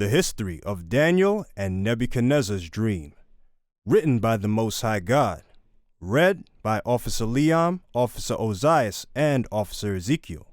The history of Daniel and Nebuchadnezzar's dream, written by the Most High God, read by Officer Liam, Officer Ozias, and Officer Ezekiel,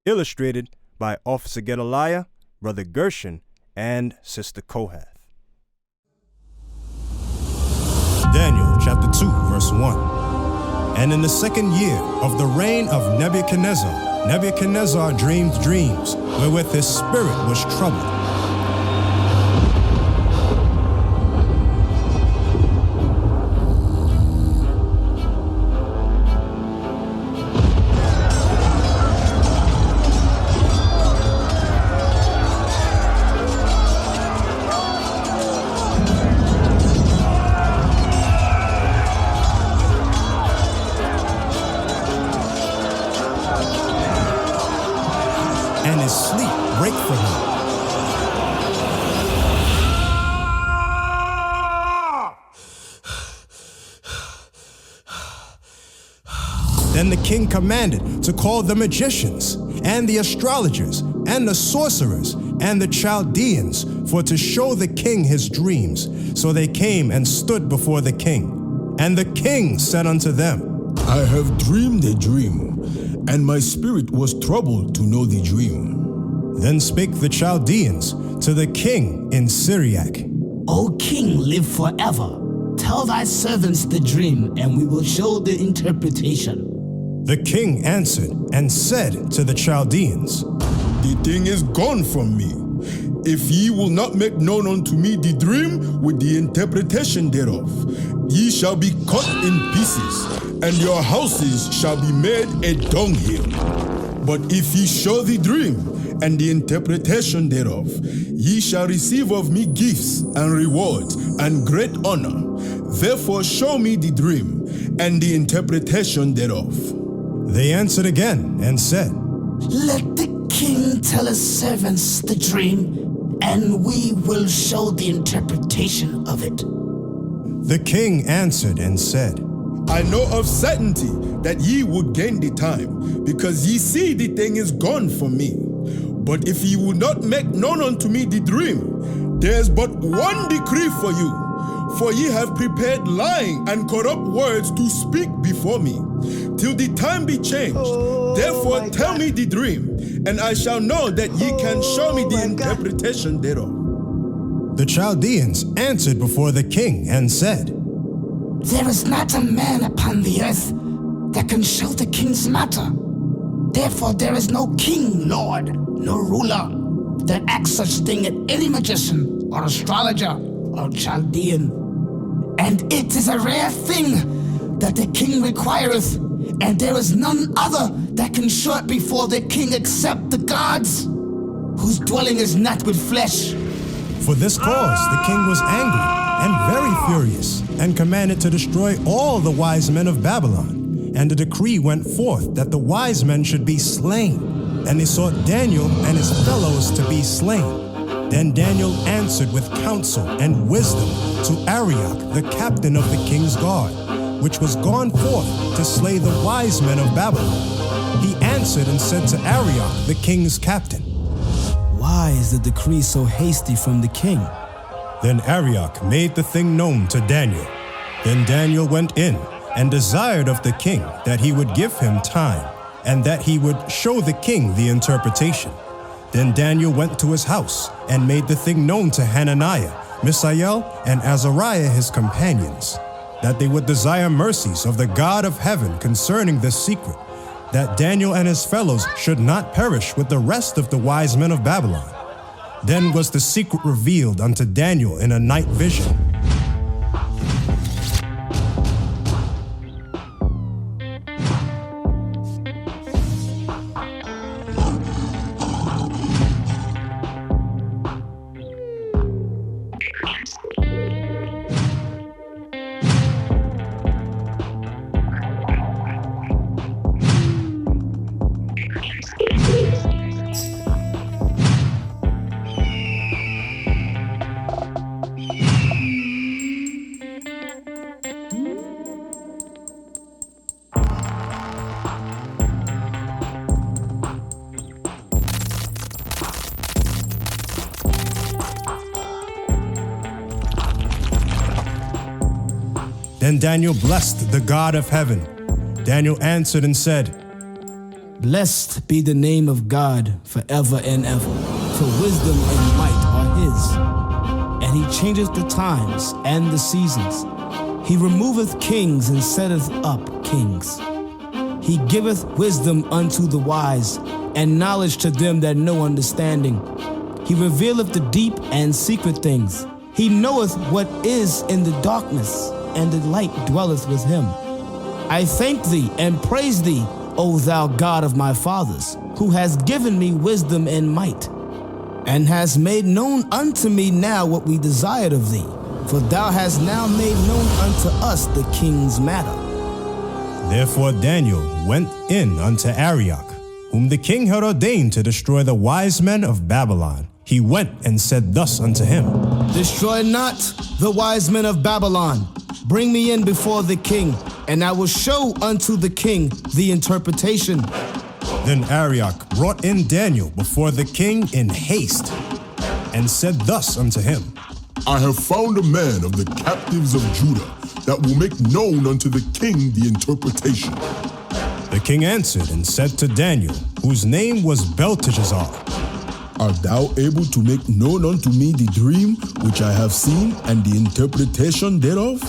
illustrated by Officer Gedaliah, Brother Gershon, and Sister Kohath. Daniel chapter 2, verse 1. And in the second year of the reign of Nebuchadnezzar, Nebuchadnezzar dreamed dreams, wherewith his spirit was troubled. And his sleep break from him. Then the king commanded to call the magicians, and the astrologers, and the sorcerers, and the Chaldeans, for to show the king his dreams. So they came and stood before the king. And the king said unto them, I have dreamed a dream, and my spirit was troubled to know the dream. Then spake the Chaldeans to the king in Syriac, O king, live forever. Tell thy servants the dream, and we will show the interpretation. The king answered and said to the Chaldeans, The thing is gone from me. If ye will not make known unto me the dream with the interpretation thereof, ye shall be cut in pieces, and your houses shall be made a dunghill. But if ye show the dream and the interpretation thereof, ye shall receive of me gifts and rewards and great honor. Therefore show me the dream and the interpretation thereof. They answered again and said, Let the king tell his servants the dream, and we will show the interpretation of it. The king answered and said, I know of certainty that ye would gain the time, because ye see the thing is gone from me. But if ye would not make known unto me the dream, there is but one decree for you. For ye have prepared lying and corrupt words to speak before me, till the time be changed. Therefore tell me the dream, and I shall know that ye can show me the interpretation thereof. The Chaldeans answered before the king and said, There is not a man upon the earth that can show the king's matter. Therefore there is no king, lord, no ruler that acts such thing at any magician or astrologer or Chaldean. And it is a rare thing that the king requireth, and there is none other that can show it before the king except the gods, whose dwelling is not with flesh. For this cause the king was angry and very furious, and commanded to destroy all the wise men of Babylon. And a decree went forth that the wise men should be slain. And they sought Daniel and his fellows to be slain. Then Daniel answered with counsel and wisdom to Arioch, the captain of the king's guard, which was gone forth to slay the wise men of Babylon. He answered and said to Arioch, the king's captain, Why is the decree so hasty from the king? Then Arioch made the thing known to Daniel. Then Daniel went in and desired of the king that he would give him time, and that he would show the king the interpretation. Then Daniel went to his house and made the thing known to Hananiah, Mishael, and Azariah his companions, that they would desire mercies of the God of heaven concerning this secret, that Daniel and his fellows should not perish with the rest of the wise men of Babylon. Then was the secret revealed unto Daniel in a night vision. Then Daniel blessed the God of heaven. Daniel answered and said, Blessed be the name of God forever and ever, for wisdom and might are his. And he changeth the times and the seasons. He removeth kings and setteth up kings. He giveth wisdom unto the wise, and knowledge to them that know understanding. He revealeth the deep and secret things. He knoweth what is in the darkness, and the light dwelleth with him. I thank thee and praise thee, O thou God of my fathers, who has given me wisdom and might, and has made known unto me now what we desired of thee. For thou hast now made known unto us the king's matter. Therefore Daniel went in unto Arioch, whom the king had ordained to destroy the wise men of Babylon. He went and said thus unto him, Destroy not the wise men of Babylon. Bring me in before the king, and I will show unto the king the interpretation. Then Arioch brought in Daniel before the king in haste, and said thus unto him, I have found a man of the captives of Judah that will make known unto the king the interpretation. The king answered and said to Daniel, whose name was Belteshazzar, Art thou able to make known unto me the dream which I have seen and the interpretation thereof?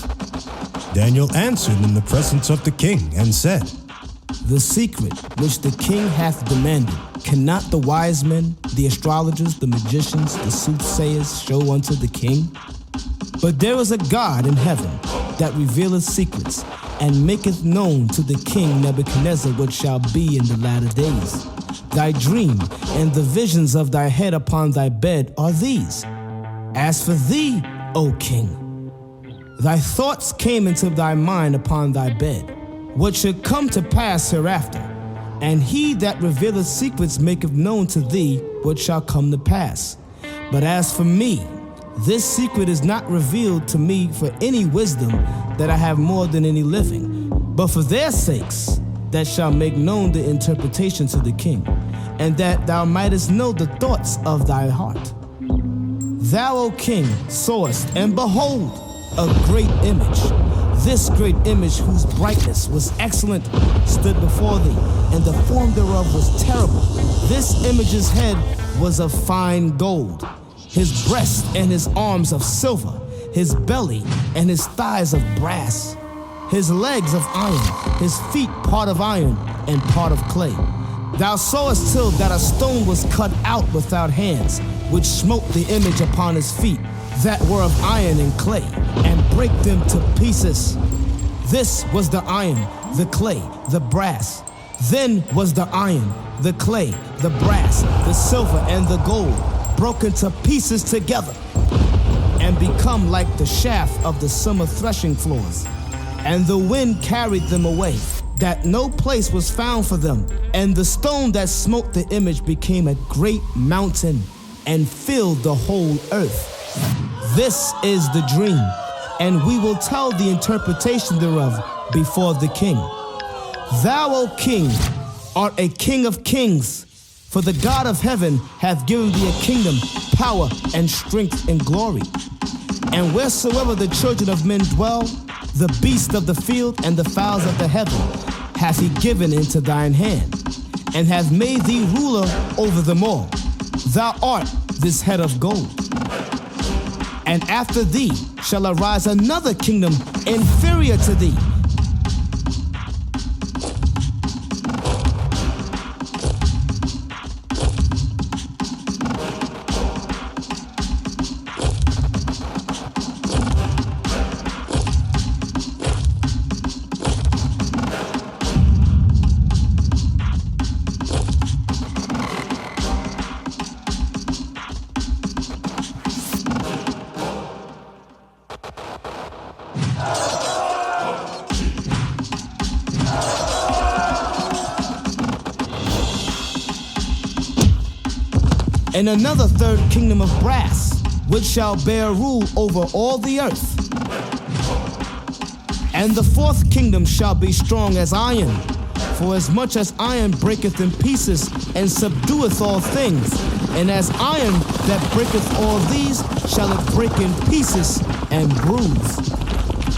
Daniel answered in the presence of the king and said, The secret which the king hath demanded, cannot the wise men, the astrologers, the magicians, the soothsayers show unto the king? But there is a God in heaven that revealeth secrets, and maketh known to the king Nebuchadnezzar what shall be in the latter days. Thy dream and the visions of thy head upon thy bed are these. As for thee, O king, thy thoughts came into thy mind upon thy bed, what should come to pass hereafter. And he that revealeth secrets maketh known to thee what shall come to pass. But as for me, this secret is not revealed to me for any wisdom that I have more than any living, but for their sakes that shall make known the interpretation to the king, and that thou mightest know the thoughts of thy heart. Thou, O king, sawest, and behold, a great image. This great image, whose brightness was excellent, stood before thee, and the form thereof was terrible. This image's head was of fine gold, his breast and his arms of silver, his belly and his thighs of brass, his legs of iron, his feet part of iron and part of clay. Thou sawest till that a stone was cut out without hands, which smote the image upon his feet, that were of iron and clay, and brake them to pieces. This was the iron, the clay, the brass. Then was the iron, the clay, the brass, the silver, and the gold broken to pieces together, and become like the shaft of the summer threshing floors. And the wind carried them away, that no place was found for them. And the stone that smote the image became a great mountain, and filled the whole earth. This is the dream, and we will tell the interpretation thereof before the king. Thou, O king, art a king of kings, for the God of heaven hath given thee a kingdom, power, and strength, and glory. And wheresoever the children of men dwell, the beasts of the field and the fowls of the heaven hath he given into thine hand, and hath made thee ruler over them all. Thou art this head of gold. And after thee shall arise another kingdom inferior to thee. And another third kingdom of brass, which shall bear rule over all the earth. And the fourth kingdom shall be strong as iron, for as much as iron breaketh in pieces and subdueth all things, and as iron that breaketh all these shall it break in pieces and bruise.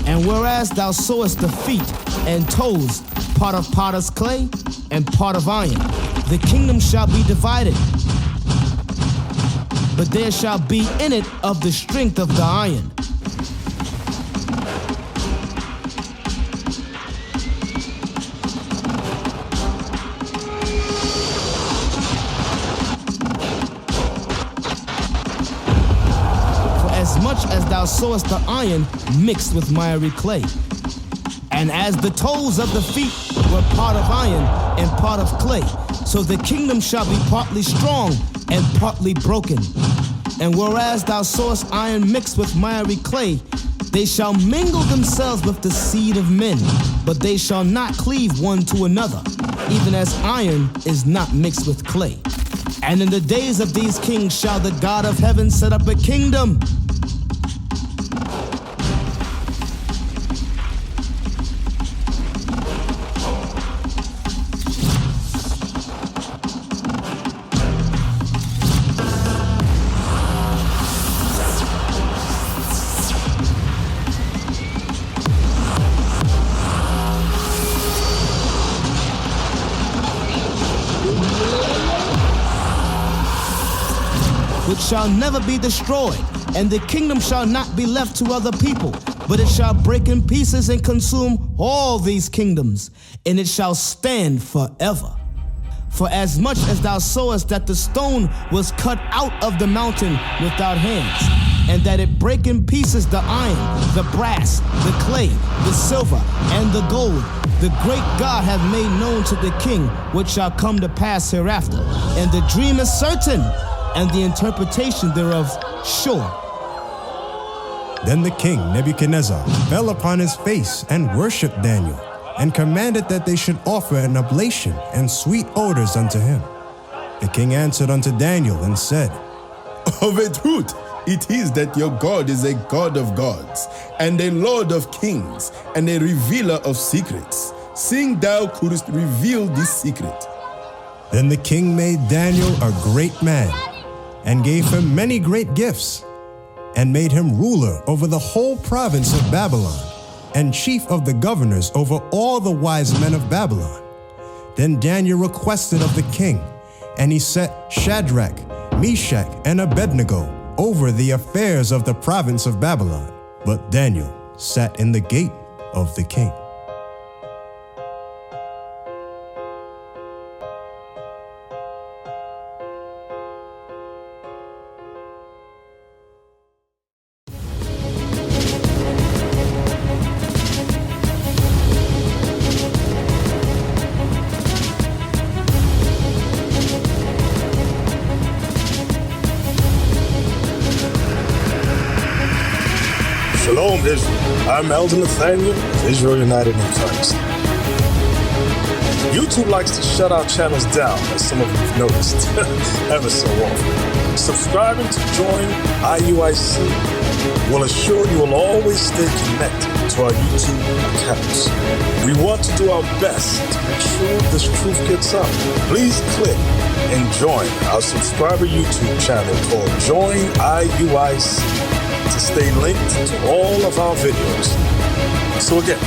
And whereas thou sawest the feet and toes, part of potter's clay and part of iron, the kingdom shall be divided. But there shall be in it of the strength of the iron. For as much as thou sawest the iron mixed with miry clay, and as the toes of the feet were part of iron and part of clay, so the kingdom shall be partly strong and partly broken. And whereas thou sawest iron mixed with miry clay, they shall mingle themselves with the seed of men, but they shall not cleave one to another, even as iron is not mixed with clay. And in the days of these kings shall the God of heaven set up a kingdom, which shall never be destroyed, and the kingdom shall not be left to other people, but it shall break in pieces and consume all these kingdoms, and it shall stand forever. For as much as thou sawest that the stone was cut out of the mountain without hands, and that it brake in pieces the iron, the brass, the clay, the silver, and the gold, the great God hath made known to the king what shall come to pass hereafter. And the dream is certain, and the interpretation thereof sure. Then the king Nebuchadnezzar fell upon his face and worshipped Daniel, and commanded that they should offer an oblation and sweet odors unto him. The king answered unto Daniel and said, Of a truth, it is that your God is a God of gods, and a Lord of kings, and a revealer of secrets, seeing thou couldst reveal this secret. Then the king made Daniel a great man, and gave him many great gifts, and made him ruler over the whole province of Babylon, and chief of the governors over all the wise men of Babylon. Then Daniel requested of the king, and he set Shadrach, Meshach, and Abednego over the affairs of the province of Babylon. But Daniel sat in the gate of the king. Shalom, Israel. I'm Elder Nathaniel of Israel United in Christ. YouTube likes to shut our channels down, as some of you have noticed, ever so often. Subscribing to join IUIC will assure you will always stay connected to our YouTube accounts. We want to do our best to make sure this truth gets out. Please click and join our subscriber YouTube channel called Join IUIC to stay linked to all of our videos. So again,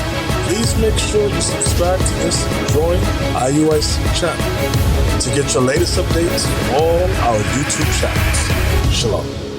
please make sure you subscribe to this Join IUIC channel to get your latest updates from all our YouTube channels. Shalom.